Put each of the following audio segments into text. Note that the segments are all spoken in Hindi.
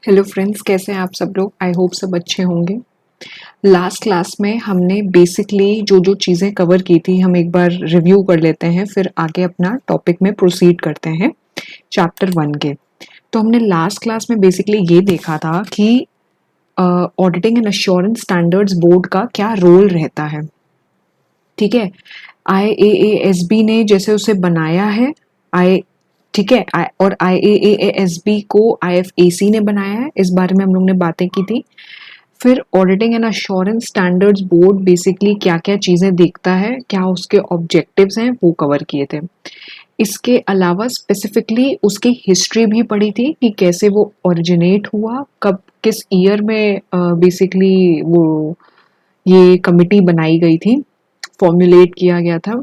हेलो फ्रेंड्स, कैसे हैं आप सब लोग। आई होप सब अच्छे होंगे। लास्ट क्लास में हमने बेसिकली जो जो चीज़ें कवर की थी हम एक बार रिव्यू कर लेते हैं, फिर आगे अपना टॉपिक में प्रोसीड करते हैं चैप्टर 1 के। तो हमने लास्ट क्लास में बेसिकली ये देखा था कि auditing and assurance standards board का क्या रोल रहता है। ठीक है, IAASB ने जैसे उसे बनाया है, आई ठीक है, और IAASB को IFAC ने बनाया है, इस बारे में हम लोग ने बातें की थी। फिर auditing and assurance standards board basically क्या क्या चीज़ें देखता है, क्या उसके ऑब्जेक्टिव्स हैं, वो कवर किए थे। इसके अलावा स्पेसिफिकली उसकी हिस्ट्री भी पढ़ी थी कि कैसे वो ओरिजिनेट हुआ, कब किस ईयर में बेसिकली वो ये कमिटी बनाई गई थी, फॉर्मुलेट किया गया था,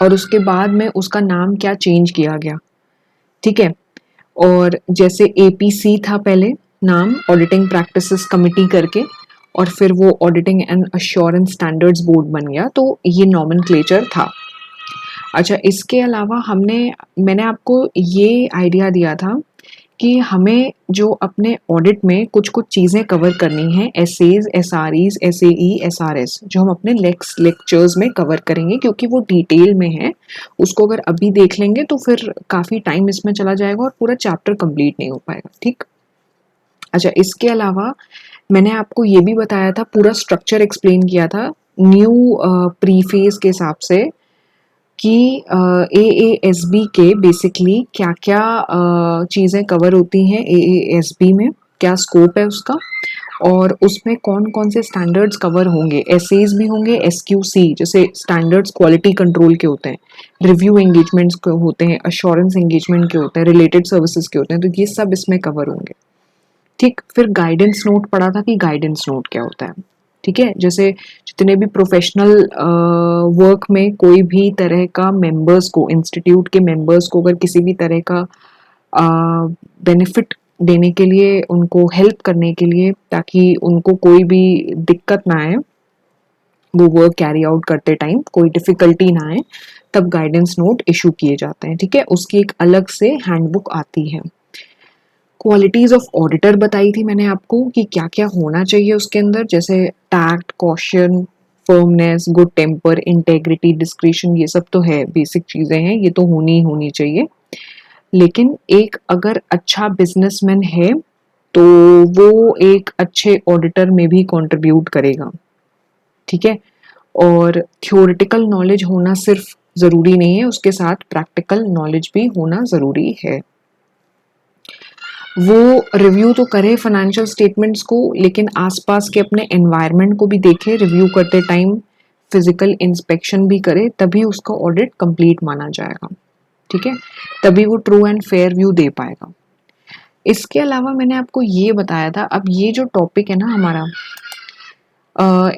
और उसके बाद में उसका नाम क्या चेंज किया गया। ठीक है, और जैसे APC था पहले नाम, ऑडिटिंग प्रैक्टिसेस कमिटी करके, और फिर वो auditing and assurance standards board बन गया, तो ये नॉमेनक्लेचर था। अच्छा, इसके अलावा मैंने आपको ये आइडिया दिया था कि हमें जो अपने ऑडिट में कुछ कुछ चीज़ें कवर करनी है, एसेज, SREs, SAE, SRS, जो हम अपने लेक्चर्स में कवर करेंगे, क्योंकि वो डिटेल में है। उसको अगर अभी देख लेंगे तो फिर काफ़ी टाइम इसमें चला जाएगा और पूरा चैप्टर कंप्लीट नहीं हो पाएगा। ठीक। अच्छा, इसके अलावा मैंने आपको ये भी बताया था, पूरा स्ट्रक्चर एक्सप्लेन किया था न्यू प्रीफेज के हिसाब से कि AASB के बेसिकली क्या क्या चीज़ें कवर होती हैं AASB में, क्या स्कोप है उसका, और उसमें कौन कौन से स्टैंडर्ड्स कवर होंगे। एसेज भी होंगे, SQC जैसे स्टैंडर्ड्स क्वालिटी कंट्रोल के होते हैं, रिव्यू एंगेजमेंट्स के होते हैं, अश्योरेंस एंगेजमेंट के होते हैं, रिलेटेड सर्विसेज के होते हैं, तो ये सब इसमें कवर होंगे। ठीक। फिर गाइडेंस नोट पढ़ा था कि गाइडेंस नोट क्या होता है। ठीक है, जैसे जितने भी प्रोफेशनल वर्क में कोई भी तरह का मेंबर्स को, इंस्टीट्यूट के मेंबर्स को अगर किसी भी तरह का बेनिफिट देने के लिए, उनको हेल्प करने के लिए, ताकि उनको कोई भी दिक्कत ना आए, वो वर्क कैरी आउट करते टाइम कोई डिफिकल्टी ना आए, तब गाइडेंस नोट इशू किए जाते हैं। ठीक है, उसकी एक अलग से हैंडबुक आती है। क्वालिटीज ऑफ ऑडिटर बताई थी मैंने आपको कि क्या क्या होना चाहिए उसके अंदर, जैसे tact, caution, firmness, good temper, integrity, discretion, ये सब तो है, बेसिक चीजें हैं, ये तो होनी ही होनी चाहिए। लेकिन एक अगर अच्छा बिजनेसमैन है तो वो एक अच्छे ऑडिटर में भी कंट्रीब्यूट करेगा। ठीक है, और थ्योरेटिकल नॉलेज होना सिर्फ जरूरी नहीं है, उसके साथ प्रैक्टिकल नॉलेज भी होना जरूरी है। वो रिव्यू तो करे फाइनेंशियल स्टेटमेंट्स को, लेकिन आसपास के अपने एनवायरनमेंट को भी देखे रिव्यू करते टाइम, फिजिकल इंस्पेक्शन भी करे, तभी उसका ऑडिट कंप्लीट माना जाएगा। ठीक है, तभी वो ट्रू एंड फेयर व्यू दे पाएगा। इसके अलावा मैंने आपको ये बताया था, अब ये जो टॉपिक है ना हमारा,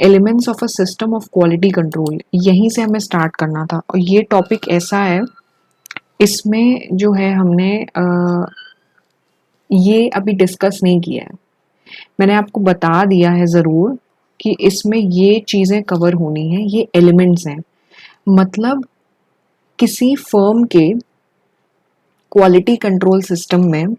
elements of a system of quality control, यहीं से हमें स्टार्ट करना था। और ये टॉपिक ऐसा है, इसमें जो है हमने ये अभी डिस्कस नहीं किया है। मैंने आपको बता दिया है ज़रूर कि इसमें ये चीज़ें कवर होनी है, ये एलिमेंट्स हैं। मतलब किसी फर्म के क्वालिटी कंट्रोल सिस्टम में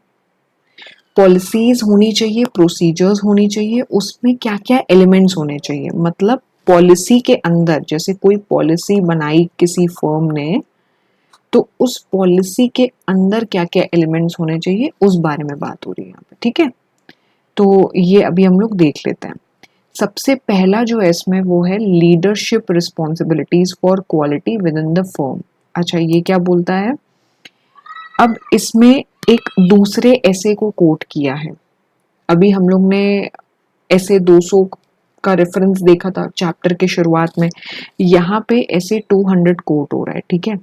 पॉलिसीज होनी चाहिए, प्रोसीजर्स होनी चाहिए, उसमें क्या क्या एलिमेंट्स होने चाहिए। मतलब पॉलिसी के अंदर, जैसे कोई पॉलिसी बनाई किसी फर्म ने, तो उस पॉलिसी के अंदर क्या क्या एलिमेंट्स होने चाहिए, उस बारे में बात हो रही है यहाँ पे। ठीक है, तो ये अभी हम लोग देख लेते हैं। सबसे पहला जो है इसमें वो है leadership responsibilities for quality with in the firm. अच्छा, ये क्या बोलता है। अब इसमें एक दूसरे ऐसे को कोट किया है। अभी हम लोग ने ऐसे 200 का रेफरेंस देखा था चैप्टर के शुरुआत में, यहाँ पे ऐसे 200 कोट हो रहा है। ठीक है,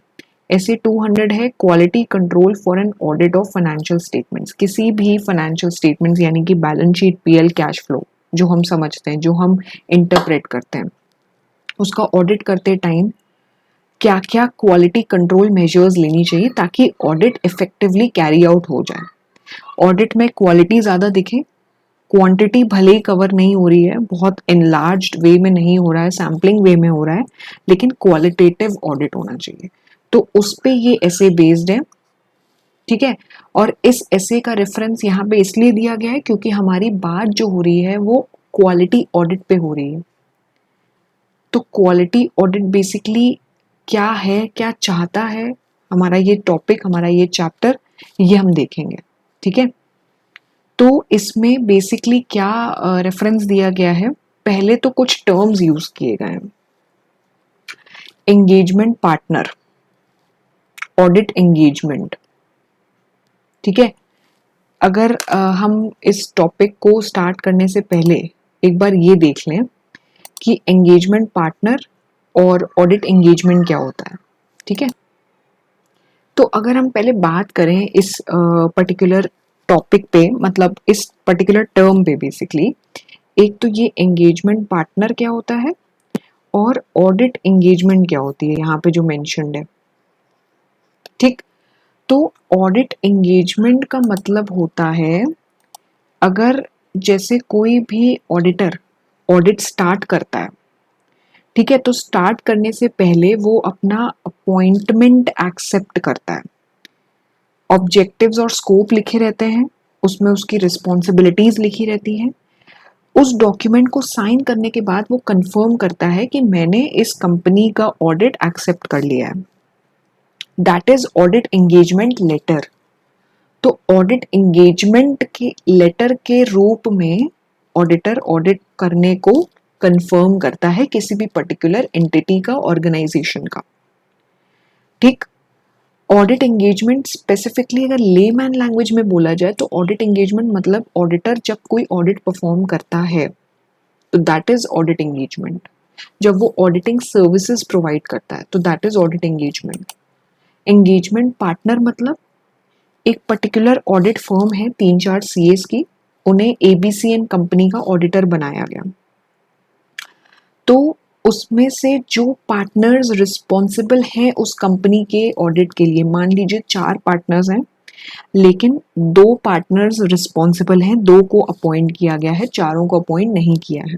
ऐसे 200 है quality control for an audit of financial statements. किसी भी फाइनेंशियल स्टेटमेंट्स यानी कि balance sheet, PL, cash flow, जो हम समझते हैं, जो हम इंटरप्रेट करते हैं, उसका ऑडिट करते टाइम क्या क्या क्वालिटी कंट्रोल मेजर्स लेनी चाहिए ताकि ऑडिट इफेक्टिवली कैरी आउट हो जाए। ऑडिट में क्वालिटी ज़्यादा दिखे, क्वांटिटी भले ही कवर नहीं हो रही है, बहुत एनलार्ज्ड वे में नहीं हो रहा है, सैम्पलिंग वे में हो रहा है, लेकिन क्वालिटेटिव ऑडिट होना चाहिए। तो उस पे ये ऐसे बेस्ड है। ठीक है। और इस ऐसे का रेफरेंस यहाँ पे इसलिए दिया गया है क्योंकि हमारी बात जो हो रही है वो क्वालिटी ऑडिट पे हो रही है। तो क्वालिटी ऑडिट बेसिकली क्या है, क्या चाहता है, हमारा ये टॉपिक, हमारा ये चैप्टर, ये हम देखेंगे। ठीक है। तो इसमें बेसिकली क्या रेफरेंस दिया गया है, पहले तो कुछ टर्म्स यूज किए गए हैं। Engagement partner, audit engagement. ठीक है। अगर हम इस टॉपिक को स्टार्ट करने से पहले एक बार ये देख लें कि एंगेजमेंट पार्टनर और ऑडिट एंगेजमेंट क्या होता है। ठीक है। तो अगर हम पहले बात करें इस पर्टिकुलर टॉपिक पे, मतलब इस पर्टिकुलर टर्म पे बेसिकली, एक तो ये एंगेजमेंट पार्टनर क्या होता है और ऑडिट एंगेजमेंट क्या होती है यहाँ पे जो मेंशन्ड है। ठीक। तो ऑडिट एंगेजमेंट का मतलब होता है, अगर जैसे कोई भी ऑडिटर ऑडिट स्टार्ट करता है, ठीक है, तो स्टार्ट करने से पहले वो अपना अपॉइंटमेंट एक्सेप्ट करता है। ऑब्जेक्टिव्स और स्कोप लिखे रहते हैं, उसमें उसकी रिस्पॉन्सिबिलिटीज लिखी रहती हैं। उस डॉक्यूमेंट को साइन करने के बाद वो कंफर्म करता है कि मैंने इस कंपनी का ऑडिट एक्सेप्ट कर लिया है। That is audit engagement letter. तो ऑडिट एंगेजमेंट के लेटर के रूप में ऑडिटर ऑडिट करने को कंफर्म करता है किसी भी पर्टिकुलर एंटिटी का, ऑर्गेनाइजेशन का। ठीक। ऑडिट एंगेजमेंट स्पेसिफिकली अगर लेमैन लैंग्वेज में बोला जाए तो ऑडिट एंगेजमेंट मतलब ऑडिटर जब कोई ऑडिट परफॉर्म करता है तो दैट इज ऑडिट एंगेजमेंट। जब वो ऑडिटिंग सर्विसेज प्रोवाइड करता है तो that is audit engagement. Engagement partner मतलब एक पर्टिकुलर ऑडिट फर्म है, 3-4 सीएस की, उन्हें एबीसीएन कंपनी का ऑडिटर बनाया गया। तो उसमें से जो पार्टनर्स रिस्पॉन्सिबल हैं उस कंपनी के ऑडिट के लिए, मान लीजिए 4 पार्टनर्स हैं लेकिन 2 पार्टनर्स रिस्पॉन्सिबल हैं, 2 को अपॉइंट किया गया है, चारों को अपॉइंट नहीं किया है।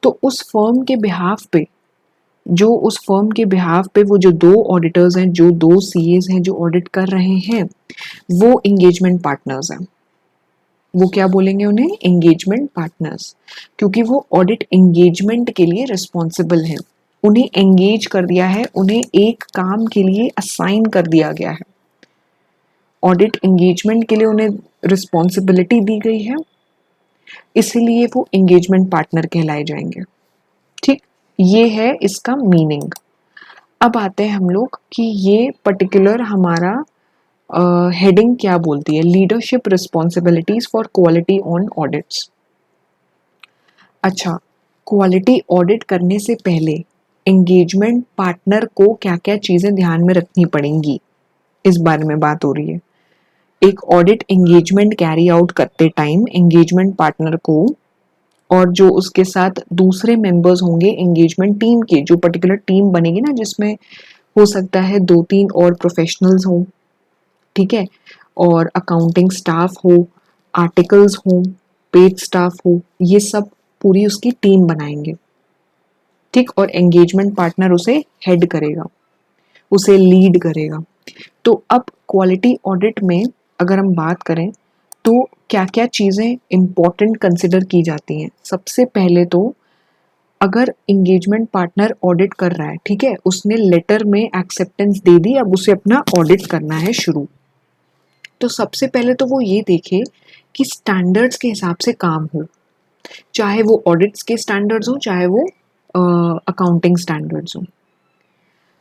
तो उस फर्म के बिहाफ पे, जो उस फर्म के बिहाफ पे वो जो 2 ऑडिटर्स हैं, जो 2 सीएस हैं जो ऑडिट कर रहे हैं, वो एंगेजमेंट पार्टनर्स हैं। वो क्या बोलेंगे उन्हें? एंगेजमेंट पार्टनर्स, क्योंकि वो ऑडिट एंगेजमेंट के लिए रिस्पॉन्सिबल हैं। उन्हें एंगेज कर दिया है, उन्हें एक काम के लिए असाइन कर दिया गया है। ऑडिट एंगेजमेंट के लिए उन्हें रिस्पॉन्सिबिलिटी दी गई है, इसीलिए वो एंगेजमेंट पार्टनर कहलाए जाएंगे। ठीक। ये है इसका मीनिंग। अब आते हैं हम लोग कि ये पर्टिकुलर हमारा हेडिंग क्या बोलती है, leadership responsibilities for quality on audits. अच्छा, क्वालिटी ऑडिट करने से पहले एंगेजमेंट पार्टनर को क्या क्या चीजें ध्यान में रखनी पड़ेंगी, इस बारे में बात हो रही है। एक ऑडिट एंगेजमेंट कैरी आउट करते टाइम एंगेजमेंट पार्टनर को और जो उसके साथ दूसरे मेंबर्स होंगे एंगेजमेंट टीम के, जो पर्टिकुलर टीम बनेगी ना, जिसमें हो सकता है 2-3 और प्रोफेशनल्स हों, ठीक है, और अकाउंटिंग स्टाफ हो, आर्टिकल्स हो, पेड स्टाफ हो, ये सब पूरी उसकी टीम बनाएंगे। ठीक। और एंगेजमेंट पार्टनर उसे हेड करेगा, उसे लीड करेगा। तो अब क्वालिटी ऑडिट में अगर हम बात करें तो क्या क्या चीज़ें इंपॉर्टेंट कंसिडर की जाती हैं। सबसे पहले तो अगर एंगेजमेंट पार्टनर ऑडिट कर रहा है, ठीक है, उसने लेटर में एक्सेप्टेंस दे दी, अब उसे अपना ऑडिट करना है शुरू, तो सबसे पहले तो वो ये देखे कि स्टैंडर्ड्स के हिसाब से काम हो, चाहे वो ऑडिट्स के स्टैंडर्ड्स हो, चाहे वो अकाउंटिंग स्टैंडर्ड्स हो।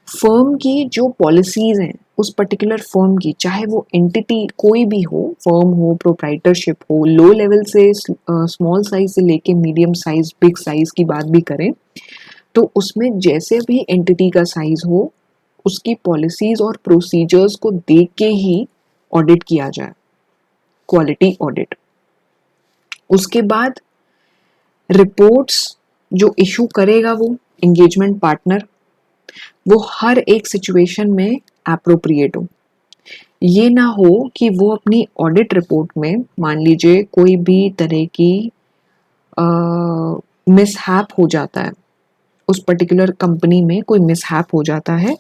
फर्म की जो पॉलिसीज हैं उस पर्टिकुलर फर्म की, चाहे वो एंटिटी कोई भी हो, फर्म हो, प्रोप्राइटरशिप हो, लो लेवल से स्मॉल साइज से लेके मीडियम साइज, बिग साइज की बात भी करें, तो उसमें जैसे भी एंटिटी का साइज हो उसकी पॉलिसीज और प्रोसीजर्स को देख के ही ऑडिट किया जाए, क्वालिटी ऑडिट। उसके बाद रिपोर्ट्स जो इशू करेगा वो एंगेजमेंट पार्टनर, वो हर एक सिचुएशन में एप्रोप्रिएट हो। ये ना हो कि वो अपनी ऑडिट रिपोर्ट में, मान लीजिए कोई भी तरह की मिसहैप हो जाता है, उस पर्टिकुलर कंपनी में कोई मिसहैप हो जाता है,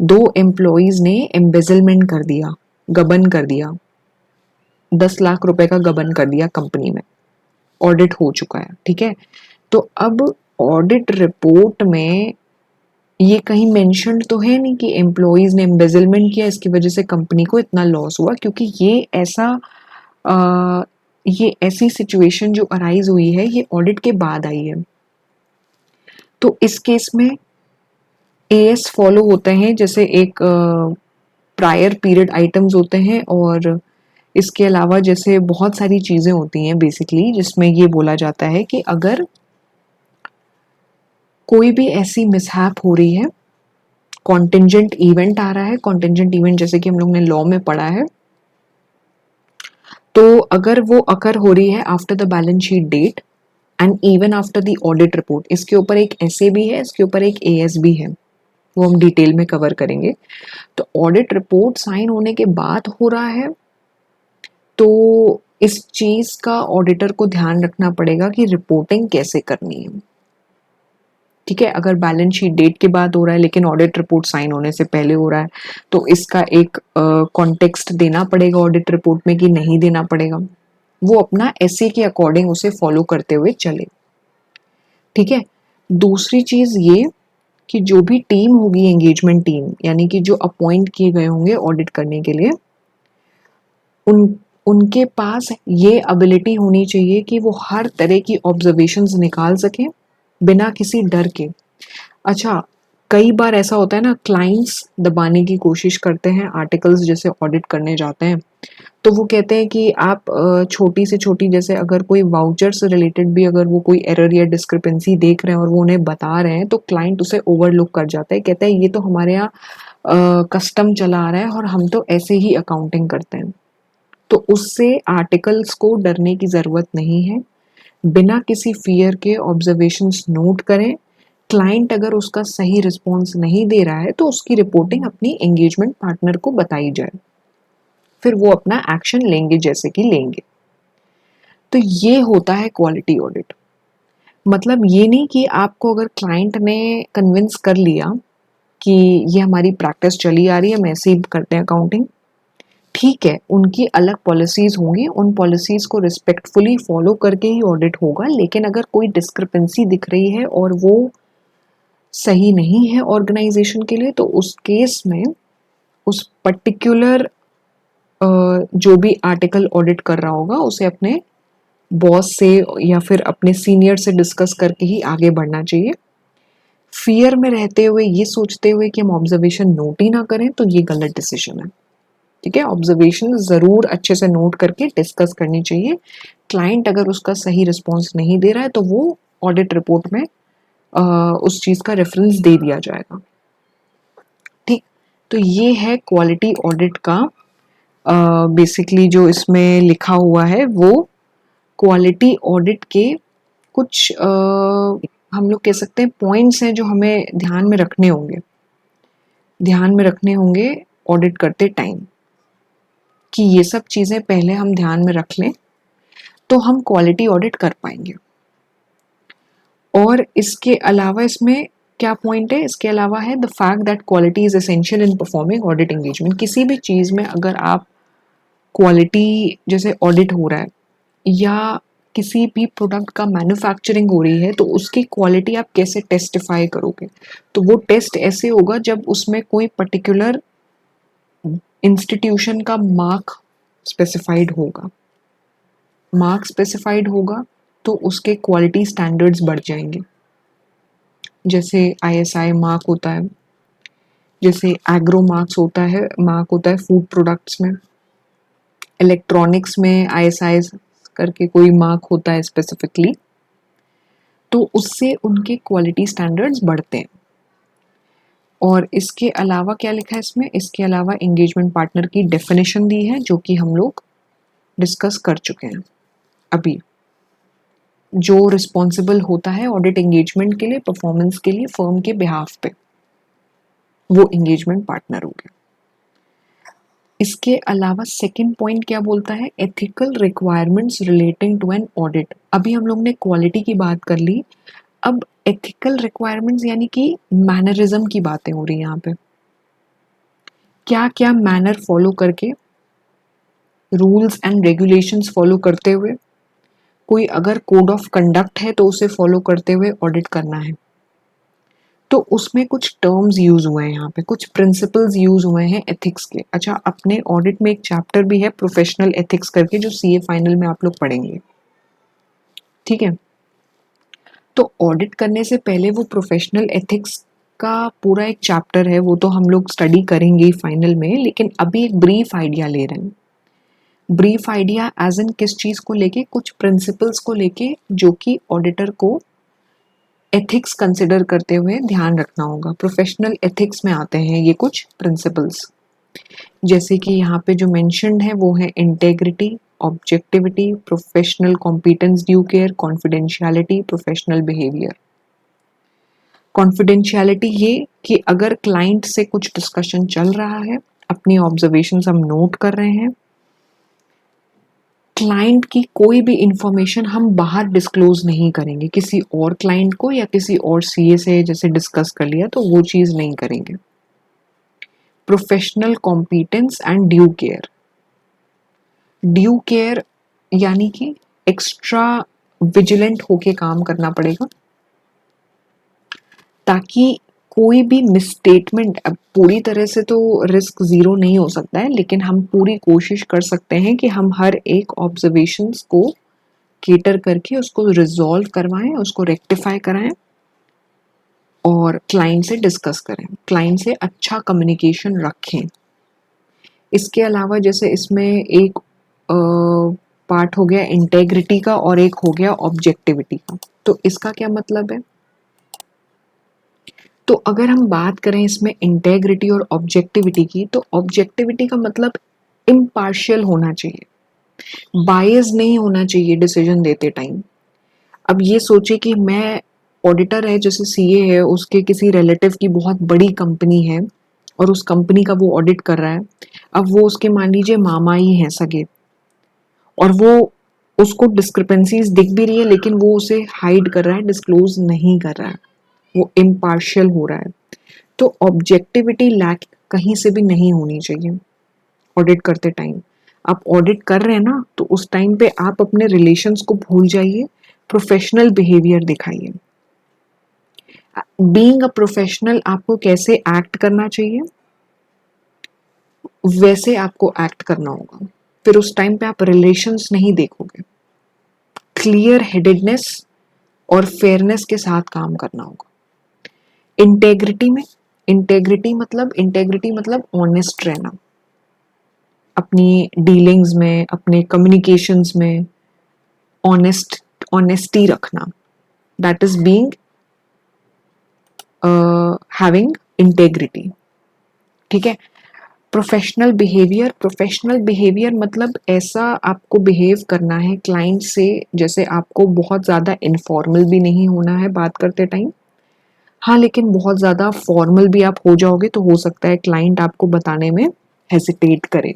2 एम्प्लॉइज ने एम्बेजलमेंट कर दिया, गबन कर दिया, 10 लाख रुपए का गबन कर दिया कंपनी में, ऑडिट हो चुका है, ठीक है। तो अब ऑडिट रिपोर्ट में ये कहीं मेंशन तो है नहीं कि एम्प्लॉइज ने एम्बेजलमेंट किया, इसकी वजह से कंपनी को इतना लॉस हुआ, क्योंकि ये ऐसी सिचुएशन जो अराइज हुई है ये ऑडिट के बाद आई है। तो इस केस में एएस फॉलो होते हैं, जैसे एक प्रायर पीरियड आइटम्स होते हैं, और इसके अलावा जैसे बहुत सारी चीज़ें होती हैं बेसिकली, जिसमें ये बोला जाता है कि अगर कोई भी ऐसी मिसहैप हो रही है, कॉन्टिंजेंट इवेंट आ रहा है, कॉन्टिंजेंट इवेंट जैसे कि हम लोग ने लॉ में पढ़ा है, तो अगर वो अकर हो रही है after the balance sheet date and even after the audit report, इसके ऊपर एक एसए भी है, इसके ऊपर एक एएस भी है, वो हम डिटेल में कवर करेंगे। तो ऑडिट रिपोर्ट साइन होने के बाद हो रहा है, तो इस चीज का ऑडिटर को ध्यान रखना पड़ेगा कि रिपोर्टिंग कैसे करनी है, ठीक है। अगर बैलेंस शीट डेट के बाद हो रहा है लेकिन ऑडिट रिपोर्ट साइन होने से पहले हो रहा है, तो इसका एक कॉन्टेक्स्ट देना पड़ेगा ऑडिट रिपोर्ट में कि नहीं देना पड़ेगा, वो अपना एसए के अकॉर्डिंग उसे फॉलो करते हुए चले, ठीक है। दूसरी चीज ये कि जो भी टीम होगी, एंगेजमेंट टीम, यानी कि जो अपॉइंट किए गए होंगे ऑडिट करने के लिए, उन उनके पास ये एबिलिटी होनी चाहिए कि वो हर तरह की ऑब्जर्वेशंस निकाल सकें बिना किसी डर के। अच्छा, कई बार ऐसा होता है ना, क्लाइंट्स दबाने की कोशिश करते हैं आर्टिकल्स जैसे ऑडिट करने जाते हैं, तो वो कहते हैं कि आप छोटी से छोटी, जैसे अगर कोई वाउचर से रिलेटेड भी अगर वो कोई एरर या डिस्क्रिपेंसी देख रहे हैं और वो उन्हें बता रहे हैं, तो क्लाइंट उसे ओवरलुक कर जाता है, कहता है ये तो हमारे यहाँ कस्टम चला आ रहा है और हम तो ऐसे ही अकाउंटिंग करते हैं। तो उससे आर्टिकल्स को डरने की ज़रूरत नहीं है, बिना किसी फियर के ऑब्जर्वेशंस नोट करें। क्लाइंट अगर उसका सही रिस्पॉन्स नहीं दे रहा है तो उसकी रिपोर्टिंग अपनी एंगेजमेंट पार्टनर को बताई जाए, फिर वो अपना एक्शन लेंगे जैसे कि लेंगे। तो ये होता है क्वालिटी ऑडिट। मतलब ये नहीं कि आपको अगर क्लाइंट ने कन्विंस कर लिया कि ये हमारी प्रैक्टिस चली आ रही है, हम ऐसे ही करते हैं अकाउंटिंग, ठीक है, उनकी अलग पॉलिसीज होंगी, उन पॉलिसीज को रिस्पेक्टफुली फॉलो करके ही ऑडिट होगा। लेकिन अगर कोई डिस्क्रिपेंसी दिख रही है और वो सही नहीं है ऑर्गेनाइजेशन के लिए, तो उस केस में उस पर्टिकुलर जो भी आर्टिकल ऑडिट कर रहा होगा उसे अपने बॉस से या फिर अपने सीनियर से डिस्कस करके ही आगे बढ़ना चाहिए। फियर में रहते हुए, ये सोचते हुए कि हम ऑब्जर्वेशन नोट ही ना करें, तो ये गलत डिसीजन है, ठीक है। ऑब्जर्वेशन ज़रूर अच्छे से नोट करके डिस्कस करनी चाहिए। क्लाइंट अगर उसका सही रिस्पॉन्स नहीं दे रहा है तो वो ऑडिट रिपोर्ट में उस चीज़ का रेफरेंस दे दिया जाएगा, ठीक। तो ये है क्वालिटी ऑडिट का बेसिकली जो इसमें लिखा हुआ है, वो क्वालिटी ऑडिट के कुछ हम लोग कह सकते हैं पॉइंट्स हैं जो हमें ध्यान में रखने होंगे ऑडिट करते टाइम, कि ये सब चीज़ें पहले हम ध्यान में रख लें तो हम क्वालिटी ऑडिट कर पाएंगे। और इसके अलावा इसमें क्या पॉइंट है, इसके अलावा है the fact that quality is essential in performing audit engagement. किसी भी चीज़ में अगर आप क्वालिटी, जैसे ऑडिट हो रहा है या किसी भी प्रोडक्ट का मैन्युफैक्चरिंग हो रही है, तो उसकी क्वालिटी आप कैसे टेस्टिफाई करोगे, तो वो टेस्ट ऐसे होगा जब उसमें कोई पर्टिकुलर इंस्टीट्यूशन का मार्क स्पेसिफाइड होगा तो उसके क्वालिटी स्टैंडर्ड्स बढ़ जाएंगे। जैसे आईएसआई मार्क होता है, जैसे एग्रो मार्क होता है फूड प्रोडक्ट्स में, इलेक्ट्रॉनिक्स में आईएसआई करके कोई मार्क होता है स्पेसिफिकली, तो उससे उनके क्वालिटी स्टैंडर्ड्स बढ़ते हैं। और इसके अलावा क्या लिखा है इसमें, इसके अलावा एंगेजमेंट पार्टनर की डेफिनेशन दी है जो कि हम लोग डिस्कस कर चुके हैं अभी। जो रिस्पॉन्सिबल होता है ऑडिट एंगेजमेंट के लिए, परफॉर्मेंस के लिए फर्म के बिहाफ पे, वो एंगेजमेंट पार्टनर हो गया। इसके अलावा सेकंड पॉइंट क्या बोलता है, ethical requirements relating to an audit. अभी हम लोग ने क्वालिटी की बात कर ली, अब एथिकल रिक्वायरमेंट्स यानी कि मैनरिज्म की बातें हो रही हैं यहाँ पे। क्या क्या मैनर फॉलो करके रूल्स एंड रेगुलेशंस फॉलो करते हुए, कोई अगर कोड ऑफ कंडक्ट है तो उसे फॉलो करते हुए ऑडिट करना है। तो उसमें कुछ टर्म्स यूज हुए हैं, यहाँ पे कुछ प्रिंसिपल्स यूज हुए हैं एथिक्स के। अच्छा, अपने ऑडिट में एक चैप्टर भी है प्रोफेशनल एथिक्स करके, जो सीए फाइनल में आप लोग पढ़ेंगे, ठीक है। तो ऑडिट करने से पहले वो प्रोफेशनल एथिक्स का पूरा एक चैप्टर है, वो तो हम लोग स्टडी करेंगे फाइनल में, लेकिन अभी एक ब्रीफ आइडिया ले रहे हैं। ब्रीफ आइडिया एज इन किस चीज को लेके, कुछ प्रिंसिपल्स को लेके जो कि ऑडिटर को एथिक्स कंसिडर करते हुए ध्यान रखना होगा। प्रोफेशनल एथिक्स में आते हैं ये कुछ प्रिंसिपल्स, जैसे कि यहाँ पे जो मेंशन्ड है वो है integrity, objectivity, professional competence, due care, confidentiality, professional behaviour. Confidentiality ये कि अगर क्लाइंट से कुछ डिस्कशन चल रहा है, अपनी ऑब्जर्वेशंस हम नोट कर रहे हैं, क्लाइंट की कोई भी इंफॉर्मेशन हम बाहर डिस्क्लोज नहीं करेंगे किसी और क्लाइंट को, या किसी और सीए से जैसे डिस्कस कर लिया तो वो चीज नहीं करेंगे। Professional competence and due care. Due care यानी कि एक्स्ट्रा विजिलेंट होके काम करना पड़ेगा, ताकि कोई भी मिसस्टेटमेंट, अब पूरी तरह से तो रिस्क जीरो नहीं हो सकता है, लेकिन हम पूरी कोशिश कर सकते हैं कि हम हर एक ऑब्जर्वेशंस को केटर करके उसको रिजॉल्व करवाएं, उसको रेक्टिफाई कराएं और क्लाइंट से डिस्कस करें, क्लाइंट से अच्छा कम्युनिकेशन रखें। इसके अलावा जैसे इसमें एक पार्ट हो गया इंटेग्रिटी का और एक हो गया ऑब्जेक्टिविटी का। तो इसका क्या मतलब है? तो अगर हम बात करें इसमें इंटेग्रिटी और ऑब्जेक्टिविटी की, तो ऑब्जेक्टिविटी का मतलब इम्पार्शियल होना चाहिए, बायस नहीं होना चाहिए डिसीजन देते टाइम। अब ये सोचे कि मैं ऑडिटर है, जैसे सीए है, उसके किसी रिलेटिव की बहुत बड़ी कंपनी है और उस कंपनी का वो ऑडिट कर रहा है। अब वो उसके मान लीजिए मामा ही हैं सगे, और वो उसको डिस्क्रिपेंसीज दिख भी रही है लेकिन वो उसे हाइड कर रहा है, डिस्क्लोज नहीं कर रहा है, वो इम्पार्शियल हो रहा है। तो ऑब्जेक्टिविटी लैक कहीं से भी नहीं होनी चाहिए ऑडिट करते टाइम। आप ऑडिट कर रहे हैं ना, तो उस टाइम पे आप अपने रिलेशंस को भूल जाइए, प्रोफेशनल बिहेवियर दिखाइए। बीइंग अ प्रोफेशनल आपको कैसे एक्ट करना चाहिए, वैसे आपको एक्ट करना होगा। फिर उस टाइम पे आप रिलेशंस नहीं देखोगे, क्लियर हेडेडनेस और फेयरनेस के साथ काम करना होगा। इंटेग्रिटी मतलब ऑनेस्ट रहना, अपनी डीलिंग्स में, अपने कम्युनिकेशंस में ऑनेस्टी रखना, that is being having integrity, ठीक है। प्रोफेशनल बिहेवियर मतलब ऐसा आपको बिहेव करना है क्लाइंट से, जैसे आपको बहुत ज़्यादा इनफॉर्मल भी नहीं होना है बात करते टाइम, हाँ लेकिन बहुत ज़्यादा फॉर्मल भी आप हो जाओगे तो हो सकता है क्लाइंट आपको बताने में हेजिटेट करे।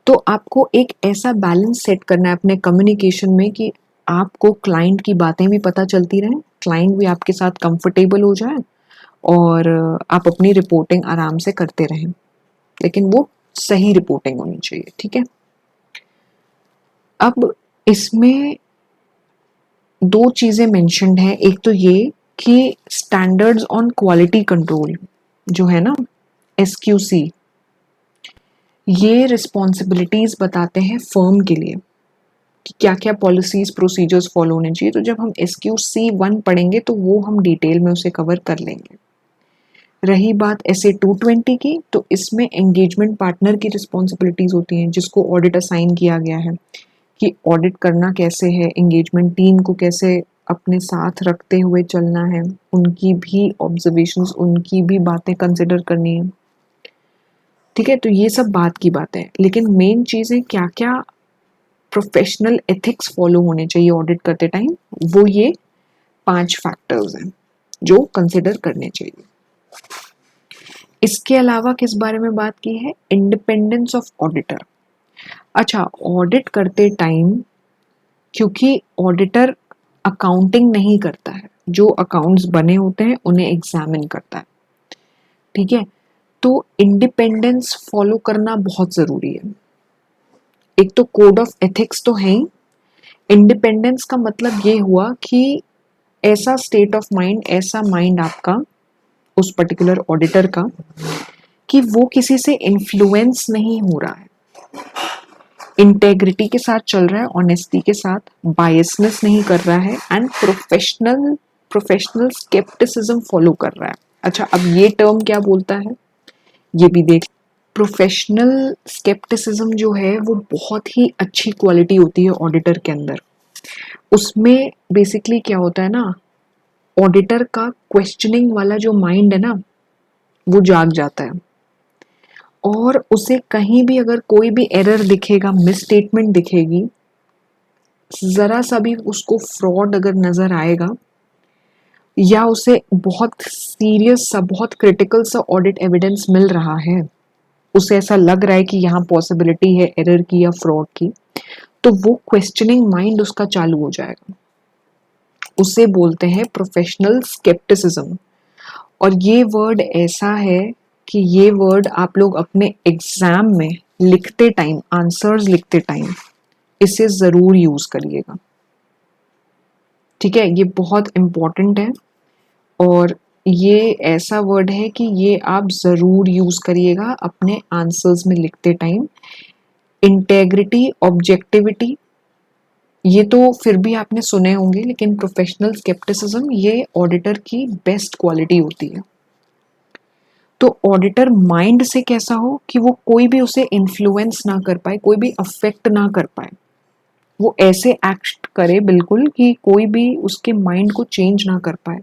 तो आपको एक ऐसा बैलेंस सेट करना है अपने कम्युनिकेशन में कि आपको क्लाइंट की बातें भी पता चलती रहें, क्लाइंट भी आपके साथ कंफर्टेबल हो जाए और आप अपनी रिपोर्टिंग आराम से करते रहें, लेकिन वो सही रिपोर्टिंग होनी चाहिए, ठीक है। अब इसमें दो चीजें मेंशन्ड हैं, एक तो ये कि स्टैंडर्ड्स ऑन क्वालिटी कंट्रोल जो है ना, एसक्यूसी, ये रिस्पॉन्सिबिलिटीज बताते हैं फर्म के लिए कि क्या क्या पॉलिसीज प्रोसीजर्स फॉलो होने चाहिए। तो जब हम SQC1 पढ़ेंगे तो वो हम डिटेल में उसे कवर कर लेंगे। रही बात SA220 की, तो इसमें एंगेजमेंट पार्टनर की रिस्पॉन्सिबिलिटीज होती हैं, जिसको ऑडिट असाइन किया गया है कि ऑडिट करना कैसे है, एंगेजमेंट टीम को कैसे अपने साथ रखते हुए चलना है, उनकी भी ऑब्जर्वेशंस, उनकी भी बातें कंसिडर करनी है, ठीक है। तो ये सब बात की बातें हैं, लेकिन मेन चीज़ है क्या क्या प्रोफेशनल एथिक्स फॉलो होने चाहिए ऑडिट करते टाइम, वो ये 5 फैक्टर्स हैं जो कंसिडर करने चाहिए। इसके अलावा किस बारे में बात की है? Independence of auditor. अच्छा, ऑडिट करते टाइम क्योंकि ऑडिटर अकाउंटिंग नहीं करता है, जो अकाउंट्स बने होते हैं उन्हें एग्जामिन करता है, ठीक है। तो इंडिपेंडेंस फॉलो करना बहुत ज़रूरी है। एक तो कोड ऑफ एथिक्स तो है ही। इंडिपेंडेंस का मतलब ये हुआ कि ऐसा स्टेट ऑफ माइंड, ऐसा माइंड आपका उस पर्टिकुलर ऑडिटर का कि वो किसी से इन्फ्लुएंस नहीं हो रहा है, इंटेग्रिटी के साथ चल रहा है, ऑनेस्टी के साथ, बायसनेस नहीं कर रहा है एंड प्रोफेशनल स्केप्टिसिज्म फॉलो कर रहा है। अच्छा, अब ये टर्म क्या बोलता है ये भी देख। प्रोफेशनल स्केप्टिसिज्म जो है वो बहुत ही अच्छी क्वालिटी होती है ऑडिटर के अंदर। उसमें बेसिकली क्या होता है ना, ऑडिटर का क्वेश्चनिंग वाला जो माइंड है ना वो जाग जाता है, और उसे कहीं भी अगर कोई भी एरर दिखेगा, मिसस्टेटमेंट दिखेगी, जरा सा भी उसको फ्रॉड अगर नजर आएगा, या उसे बहुत सीरियस सा, बहुत क्रिटिकल सा ऑडिट एविडेंस मिल रहा है, उसे ऐसा लग रहा है कि यहाँ पॉसिबिलिटी है एरर की या फ्रॉड की, तो वो क्वेश्चनिंग माइंड उसका चालू हो जाएगा। उसे बोलते हैं प्रोफेशनल स्केप्टिसिज्म। और ये वर्ड ऐसा है कि ये वर्ड आप लोग अपने एग्जाम में लिखते टाइम, आंसर्स लिखते टाइम इसे जरूर यूज करिएगा। ठीक है, ये बहुत इंपॉर्टेंट है और ये ऐसा वर्ड है कि ये आप ज़रूर यूज़ करिएगा अपने आंसर्स में लिखते टाइम। इंटेग्रिटी, ऑब्जेक्टिविटी, ये तो फिर भी आपने सुने होंगे, लेकिन प्रोफेशनल स्केप्टिसिज्म ये ऑडिटर की बेस्ट क्वालिटी होती है। तो ऑडिटर माइंड से कैसा हो कि वो कोई भी उसे इन्फ्लुएंस ना कर पाए, कोई भी अफेक्ट ना कर पाए, वो ऐसे एक्ट करे बिल्कुल कि कोई भी उसके माइंड को चेंज ना कर पाए।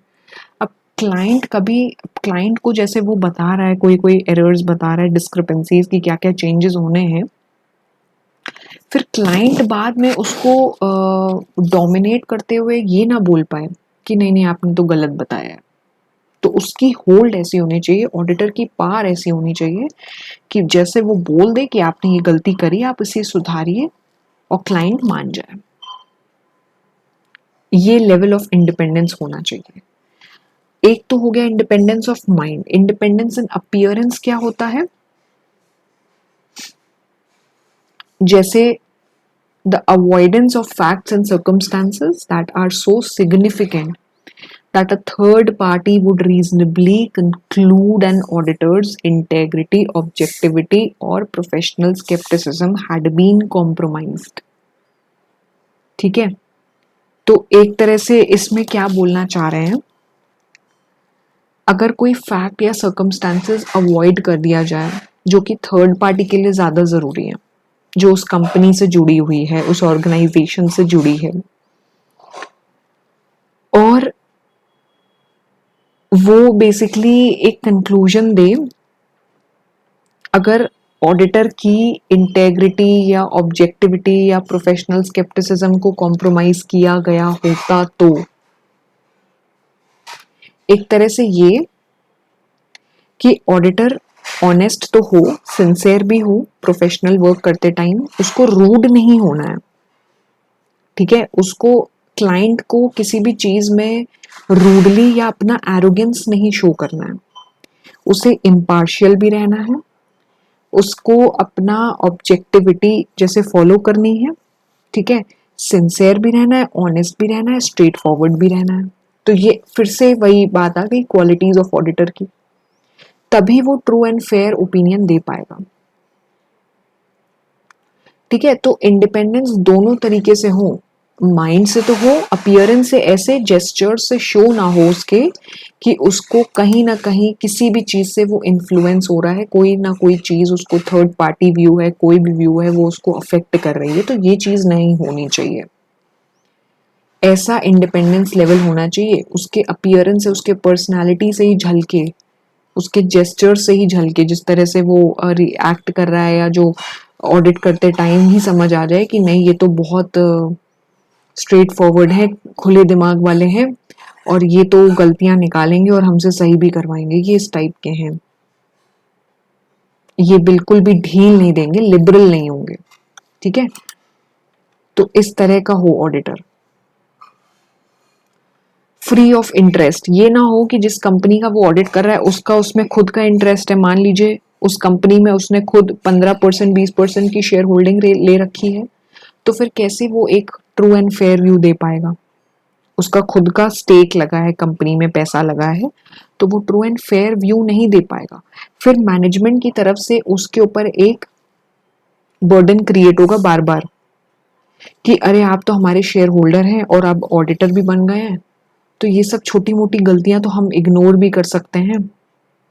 अब क्लाइंट को जैसे वो बता रहा है, कोई कोई एरर्स बता रहा है, डिस्क्रिपेंसीज की क्या क्या चेंजेस होने हैं, फिर क्लाइंट बाद में उसको डोमिनेट करते हुए ये ना बोल पाए कि नहीं नहीं आपने तो गलत बताया है। तो उसकी होल्ड ऐसी होनी चाहिए, ऑडिटर की पावर ऐसी होनी चाहिए कि जैसे वो बोल दे कि आपने ये गलती करी, आप इसे सुधारिए, और क्लाइंट मान जाए। ये लेवल ऑफ इंडिपेंडेंस होना चाहिए। एक तो हो गया independence of mind. Independence in appearance क्या होता है, जैसे the avoidance of facts and circumstances that are so significant that a third party would reasonably conclude an auditor's integrity, objectivity or professional skepticism had been compromised। ठीक है, तो एक तरह से इसमें क्या बोलना चाह रहे हैं, अगर कोई फैक्ट या सर्कमस्टांसेस अवॉइड कर दिया जाए जो कि थर्ड पार्टी के लिए ज़्यादा ज़रूरी है, जो उस कंपनी से जुड़ी हुई है, उस ऑर्गेनाइजेशन से जुड़ी है, और वो बेसिकली एक कंक्लूजन दे, अगर ऑडिटर की इंटेग्रिटी या ऑब्जेक्टिविटी या प्रोफेशनल स्केप्टिसिज्म को कॉम्प्रोमाइज किया गया होता, तो एक तरह से ये कि ऑडिटर ऑनेस्ट तो हो, सिंसियर भी हो, प्रोफेशनल वर्क करते टाइम उसको रूड नहीं होना है। ठीक है, उसको क्लाइंट को किसी भी चीज में रूडली या अपना एरोगेंस नहीं शो करना है, उसे इम्पार्शियल भी रहना है, उसको अपना ऑब्जेक्टिविटी जैसे फॉलो करनी है। ठीक है, सिंसियर भी रहना है, ऑनेस्ट भी रहना है, स्ट्रेट फॉरवर्ड भी रहना है। तो ये फिर से वही बात आ गई क्वालिटीज ऑफ ऑडिटर की, तभी वो ट्रू एंड फेयर ओपिनियन दे पाएगा। ठीक है, तो इंडिपेंडेंस दोनों तरीके से हो, माइंड से तो हो, अपीयरेंस से, ऐसे जेस्चर से शो ना हो उसके कि उसको कहीं ना कहीं किसी भी चीज से वो इन्फ्लुएंस हो रहा है, कोई ना कोई चीज उसको, थर्ड पार्टी व्यू है, कोई भी व्यू है, वो उसको अफेक्ट कर रही है। तो ये चीज नहीं होनी चाहिए। ऐसा इंडिपेंडेंस लेवल होना चाहिए, उसके अपीयरेंस से, उसके पर्सनालिटी से ही झलके, उसके जेस्चर से ही झलके, जिस तरह से वो रिएक्ट कर रहा है या जो ऑडिट करते टाइम ही समझ आ जाए कि नहीं ये तो बहुत स्ट्रेट फॉरवर्ड है, खुले दिमाग वाले हैं, और ये तो गलतियां निकालेंगे और हमसे सही भी करवाएंगे, ये इस टाइप के हैं, ये बिल्कुल भी ढील नहीं देंगे, लिबरल नहीं होंगे। ठीक है, तो इस तरह का हो ऑडिटर। फ्री ऑफ इंटरेस्ट, ये ना हो कि जिस कंपनी का वो ऑडिट कर रहा है उसका उसमें खुद का इंटरेस्ट है, मान लीजिए उस कंपनी में उसने खुद 15% 20% की शेयर होल्डिंग ले रखी है, तो फिर कैसे वो एक ट्रू एंड फेयर व्यू दे पाएगा? उसका खुद का स्टेक लगा है, कंपनी में पैसा लगा है, तो वो ट्रू एंड फेयर व्यू नहीं दे पाएगा। फिर मैनेजमेंट की तरफ से उसके ऊपर एक बर्डन क्रिएट होगा बार बार कि अरे आप तो हमारे शेयर होल्डर हैं और अब ऑडिटर भी बन गए हैं, तो ये सब छोटी मोटी गलतियां तो हम इग्नोर भी कर सकते हैं।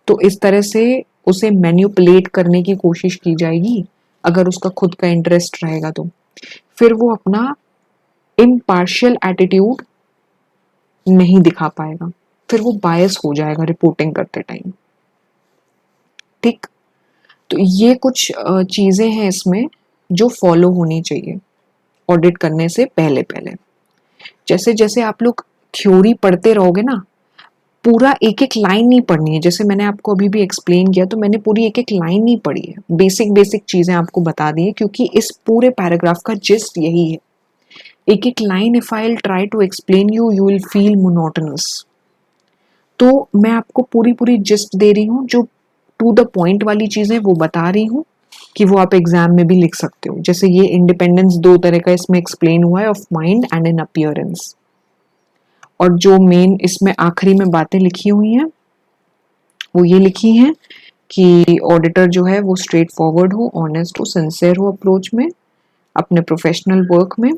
तो इस तरह से उसे मैन्युपुलेट करने की कोशिश की जाएगी अगर उसका खुद का इंटरेस्ट रहेगा तो। फिर वो अपना इम्पार्शियल एटीट्यूड नहीं दिखा पाएगा, फिर वो बायस हो जाएगा रिपोर्टिंग करते टाइम। ठीक, तो ये कुछ चीजें हैं इसमें जो फॉलो होनी चाहिए ऑडिट करने से पहले पहले। जैसे जैसे आप लोग थ्योरी पढ़ते रहोगे ना, पूरा एक एक लाइन नहीं पढ़नी है। जैसे मैंने आपको अभी भी एक्सप्लेन किया, तो मैंने पूरी एक एक लाइन नहीं पढ़ी है, बेसिक बेसिक चीजें आपको बता दी है, क्योंकि इस पूरे पैराग्राफ का जिस्ट यही है। एक एक line if I will try to explain you, you will feel monotonous. तो मैं आपको पूरी पूरी जिस्ट दे रही हूँ, जो टू द पॉइंट वाली चीजें वो बता रही हूँ कि वो आप एग्जाम में भी लिख सकते हो। जैसे ये इंडिपेंडेंस दो तरह का इसमें एक्सप्लेन हुआ है, of mind and an appearance. और जो मेन इसमें आखिरी में बातें लिखी हुई हैं वो ये लिखी हैं कि ऑडिटर जो है वो स्ट्रेट फॉरवर्ड हो, ऑनेस्ट हो, सिंसियर हो अप्रोच में, अपने प्रोफेशनल वर्क में,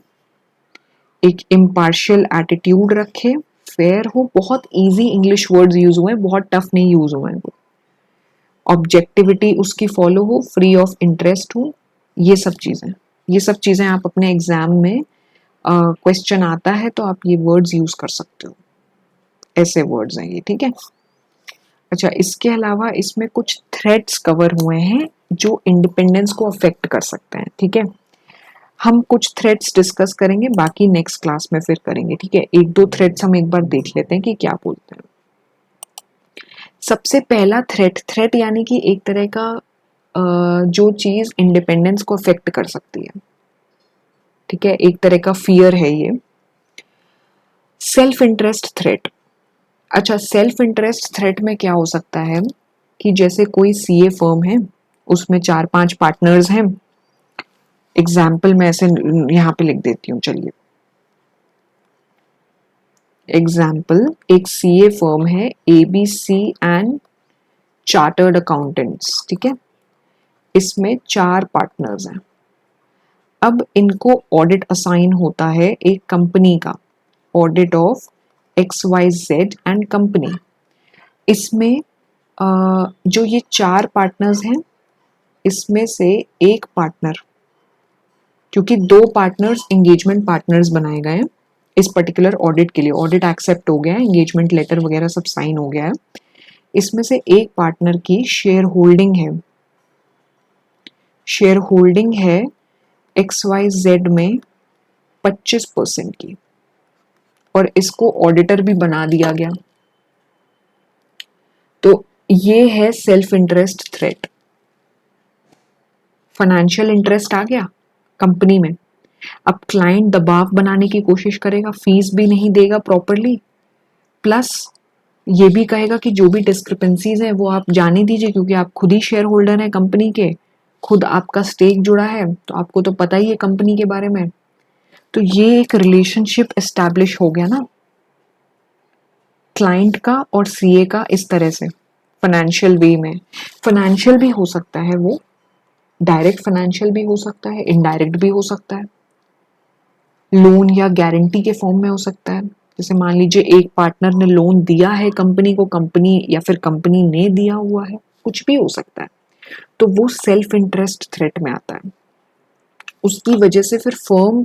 एक इम्पार्शियल एटीट्यूड रखे, फेयर हो। बहुत इजी इंग्लिश वर्ड्स यूज हुए हैं, बहुत टफ नहीं यूज हुए हैं। ऑब्जेक्टिविटी उसकी फॉलो हो, फ्री ऑफ इंटरेस्ट हो। ये सब चीजें आप अपने एग्जाम में क्वेश्चन आता है तो आप ये वर्ड्स यूज कर सकते हो, ऐसे वर्ड्स हैं ये। ठीक है, अच्छा, इसके अलावा इसमें कुछ थ्रेड्स कवर हुए हैं जो इंडिपेंडेंस को अफेक्ट कर सकते हैं। ठीक है, हम कुछ थ्रेड्स डिस्कस करेंगे, बाकी नेक्स्ट क्लास में फिर करेंगे। ठीक है, एक दो थ्रेड्स हम एक बार देख लेते हैं कि क्या बोलते हैं। सबसे पहला थ्रेड यानी कि एक तरह का जो चीज इंडिपेंडेंस को अफेक्ट कर सकती है। ठीक है, एक तरह का फियर है ये, सेल्फ इंटरेस्ट थ्रेट। अच्छा, सेल्फ इंटरेस्ट थ्रेट में क्या हो सकता है कि जैसे कोई सीए फर्म है, उसमें 4-5 पार्टनर्स हैं। एग्जाम्पल मैं ऐसे यहाँ पे लिख देती हूँ, चलिए। एग्जाम्पल, एक सीए फर्म है, एबीसी एंड चार्टर्ड अकाउंटेंट्स। ठीक है, इसमें 4 पार्टनर्स हैं। अब इनको ऑडिट असाइन होता है एक कंपनी का, audit of XYZ and company. इसमें जो ये 4 पार्टनर्स हैं, इसमें से एक पार्टनर, क्योंकि 2 पार्टनर्स एंगेजमेंट पार्टनर्स बनाए गए हैं इस पर्टिकुलर ऑडिट के लिए, ऑडिट एक्सेप्ट हो गया है, एंगेजमेंट लेटर वगैरह सब साइन हो गया है। इसमें से एक पार्टनर की शेयर होल्डिंग है XYZ में 25% की, और इसको ऑडिटर भी बना दिया गया। तो ये है self interest threat. Financial interest आ गया कंपनी में। अब क्लाइंट दबाव बनाने की कोशिश करेगा, फीस भी नहीं देगा प्रॉपरली, प्लस ये भी कहेगा कि जो भी डिस्क्रिपेंसीज हैं वो आप जाने दीजिए, क्योंकि आप खुद ही शेयर होल्डर हैं कंपनी के, खुद आपका स्टेक जुड़ा है, तो आपको तो पता ही है कंपनी के बारे में। तो ये एक रिलेशनशिप एस्टैब्लिश हो गया ना क्लाइंट का और सीए का, इस तरह से फाइनेंशियल वे में। फाइनेंशियल भी हो सकता है, वो डायरेक्ट फाइनेंशियल भी हो सकता है, इनडायरेक्ट भी हो सकता है, लोन या गारंटी के फॉर्म में हो सकता है। जैसे मान लीजिए एक पार्टनर ने लोन दिया है कंपनी को, कंपनी या फिर कंपनी ने दिया हुआ है, कुछ भी हो सकता है। तो वो सेल्फ इंटरेस्ट थ्रेट में आता है। उसकी वजह से फिर फर्म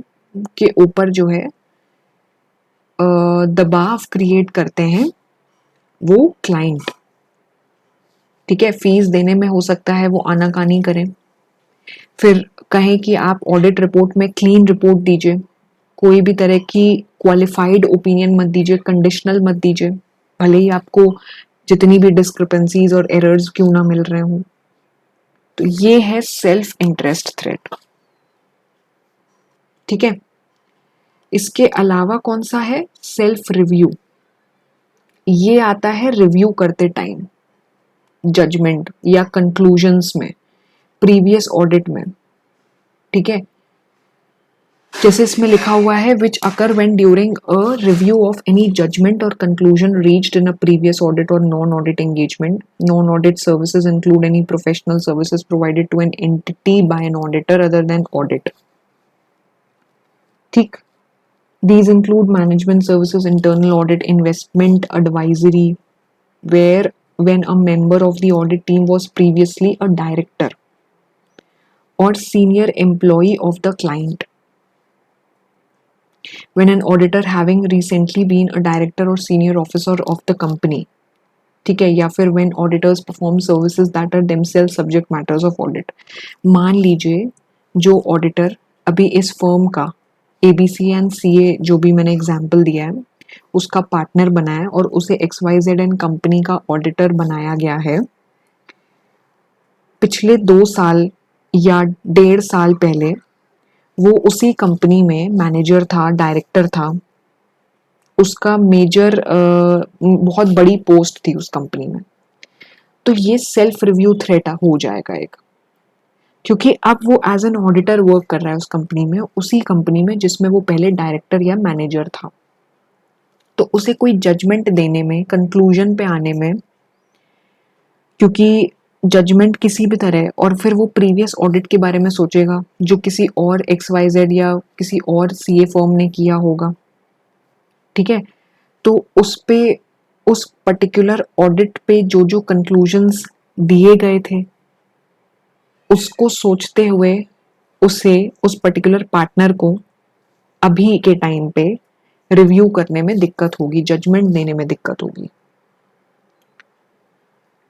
के ऊपर जो है दबाव क्रिएट करते हैं वो क्लाइंट। ठीक है, फीस देने में हो सकता है वो आनाकानी करें, फिर कहें कि आप ऑडिट रिपोर्ट में क्लीन रिपोर्ट दीजिए, कोई भी तरह की क्वालिफाइड ओपिनियन मत दीजिए, कंडीशनल मत दीजिए, भले ही आपको जितनी भी डिस्क्रिपेंसीज और एरर्स क्यों ना मिल रहे हों। तो ये है सेल्फ इंटरेस्ट थ्रेट। ठीक है, इसके अलावा कौन सा है, सेल्फ रिव्यू। ये आता है रिव्यू करते टाइम। जजमेंट या कंक्लूजन्स में प्रीवियस ऑडिट में, ठीक है। जैसे इसमें लिखा हुआ है which occur when during a review of any judgment और conclusion reached in a previous audit और non audit engagement. Non audit services include any professional services provided to an entity by an auditor other than audit, ठीक। These include management services, internal audit, investment advisory, where when a member of the audit team was previously a director or senior employee of the client. When an auditor having recently been a director or senior officer of the company, ठीक है, या फिर when auditors perform services that are themselves subject matters of audit। मान लीजिए जो auditor अभी इस firm का ABC एंड CA जो भी मैंने एग्जाम्पल दिया है उसका पार्टनर बनाया और उसे XYZ एंड कंपनी का ऑडिटर बनाया गया है, पिछले 2 साल या 1.5 साल पहले वो उसी कंपनी में मैनेजर था, डायरेक्टर था, उसका मेजर बहुत बड़ी पोस्ट थी उस कंपनी में, तो ये सेल्फ रिव्यू थ्रेट हो जाएगा एक, क्योंकि अब वो एज एन ऑडिटर वर्क कर रहा है उस कंपनी में, उसी कंपनी में जिसमें वो पहले डायरेक्टर या मैनेजर था। तो उसे कोई जजमेंट देने में, कंक्लूजन पे आने में, क्योंकि जजमेंट किसी भी तरह, और फिर वो प्रीवियस ऑडिट के बारे में सोचेगा जो किसी और XYZ या किसी और CA फर्म ने किया होगा, ठीक है। तो उस पे, उस पर्टिकुलर ऑडिट पे जो जो कंक्लूजन्स दिए गए थे उसको सोचते हुए उसे, उस पर्टिकुलर पार्टनर को अभी के टाइम पे रिव्यू करने में दिक्कत होगी, जजमेंट देने में दिक्कत होगी,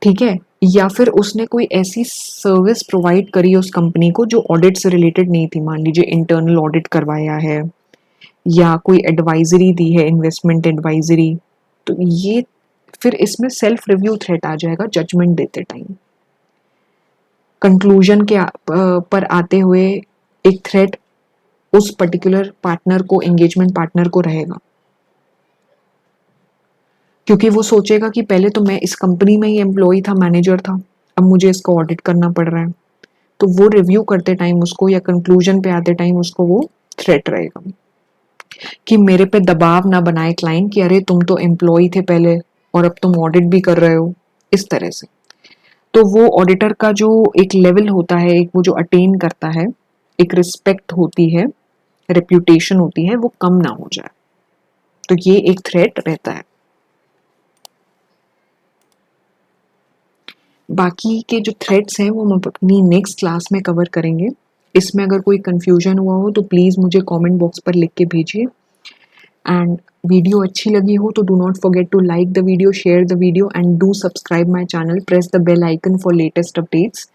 ठीक है। या फिर उसने कोई ऐसी सर्विस प्रोवाइड करी उस कंपनी को जो ऑडिट से रिलेटेड नहीं थी, मान लीजिए इंटरनल ऑडिट करवाया है या कोई एडवाइजरी दी है, इन्वेस्टमेंट एडवाइजरी, तो ये फिर इसमें सेल्फ रिव्यू थ्रेट आ जाएगा जजमेंट देते टाइम। कंक्लूजन के पर आते हुए एक थ्रेट उस पर्टिकुलर पार्टनर को, एंगेजमेंट पार्टनर को रहेगा, क्योंकि वो सोचेगा कि पहले तो मैं इस कंपनी में ही एम्प्लॉय था, मैनेजर था, अब मुझे इसको ऑडिट करना पड़ रहा है, तो वो रिव्यू करते टाइम उसको या कंक्लूजन पे आते टाइम उसको वो थ्रेट रहेगा कि मेरे पे दबाव ना बनाए क्लाइंट कि अरे तुम तो एम्प्लॉय थे पहले और अब तुम ऑडिट भी कर रहे हो, इस तरह से। तो वो ऑडिटर का जो एक लेवल होता है, एक वो जो अटेन करता है, एक रिस्पेक्ट होती है, रेप्यूटेशन होती है, वो कम ना हो जाए, तो ये एक थ्रेट रहता है। बाकी के जो थ्रेड्स हैं वो हम अपनी नेक्स्ट क्लास में कवर करेंगे। इसमें अगर कोई कंफ्यूजन हुआ हो तो प्लीज़ मुझे कमेंट बॉक्स पर लिख के भेजिए, एंड वीडियो अच्छी लगी हो तो do not forget to like the video, share the video and do subscribe my channel, press the bell icon for latest updates.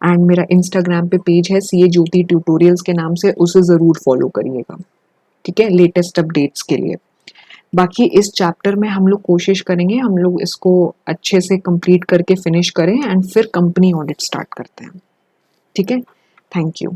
And मेरा इंस्टाग्राम पे पेज है CA ज्योति ट्यूटोरियल्स के नाम से, उसे ज़रूर फॉलो करिएगा, ठीक है, लेटेस्ट अपडेट्स के लिए। बाकी इस चैप्टर में हम लोग कोशिश करेंगे हम लोग इसको अच्छे से कंप्लीट करके फिनिश करें एंड फिर कंपनी ऑडिट स्टार्ट करते हैं, ठीक है। Thank you.